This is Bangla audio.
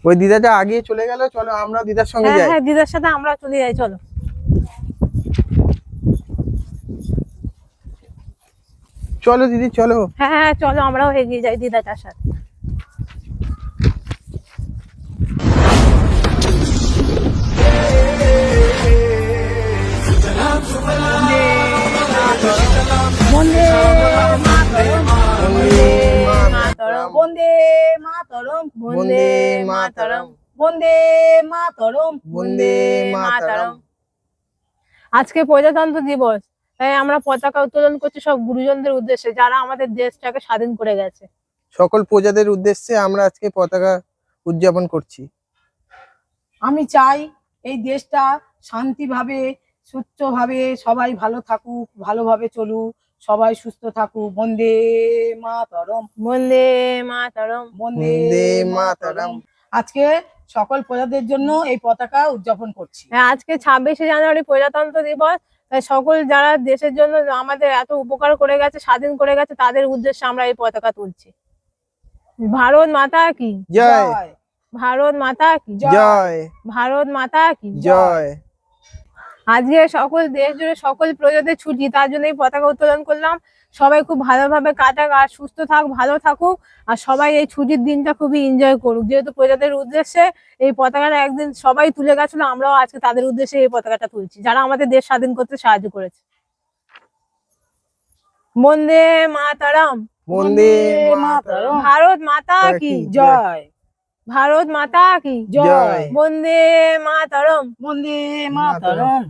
ওই দিদাটা আগে চলে গেল, চলো আমরা দিদার সঙ্গে হ্যাঁ যাই। হ্যাঁ, দিদার সাথে আমরা চলে যাই, চলো। চলো দিদি চলো। হ্যাঁ হ্যাঁ, চলো আমরাও এগিয়ে যাই দিদাটার সাথে। বন্দে মাতরম, বন্দে মাতরম, বন্দে মাতরম, বন্দে মাতরম, বন্দে মাতরম, বন্দে মাতরম। আজকে প্রজাতন্ত্র দিবস, তাই আমরা পতাকা উত্তোলন করছি সব গুরুজনদের উদ্দেশ্যে, যারা আমাদের দেশটাকে স্বাধীন করে গেছে। সকল প্রজাদের উদ্দেশ্যে আমরা আজকে পতাকা উদযাপন করছি। আমি চাই এই দেশটা শান্তিভাবে, সুস্থভাবে সবাই ভালো থাকুক, ভালোভাবে চলুক, সবাই সুস্থ থাকুক। বন্দে মাতরম, বন্দে মাতরম, বন্দে বন্দে মাতরম। মাতরম। আজকে সকল প্রজাদের জন্য এই পতাকা উদযাপন করছি। হ্যাঁ, আজকে 26শে জানুয়ারি প্রজাতন্ত্র দিবস, তাই সকল যারা দেশের জন্য আমাদের এত উপকার করে গেছে, স্বাধীন করে গেছে, তাদের উদ্দেশ্যে আমরা এই পতাকা তুলছি। ভারত মাতা কি জয়, জয়, ভারত মাতা কি জয়, ভারত মাতা কি জয়। আজকে সকল দেশ জুড়ে সকল প্রজাদের ছুটি, তার জন্য এই পতাকা উত্তোলন করলাম। সবাই খুব ভালোভাবে কাটাক আর সুস্থ থাক, ভালো থাকুক, আর সবাই এই ছুটির দিনটা খুবই এনজয় করুক। যেহেতু প্রজাদের উদ্দেশ্যে এই পতাকাটা একদিন সবাই তুলে গেছিল, আমরাও আজকে তাদের উদ্দেশ্যে এই পতাকাটা তুলছি, যারা আমাদের দেশ স্বাধীন করতে সাহায্য করেছে। বন্দে মাতরম, বন্দে মাতরম। মাতরম। ভারত মাতা কি জয়, ভারত মাতা কি জয়। বন্দে মাতরম, বন্দে মাতরম।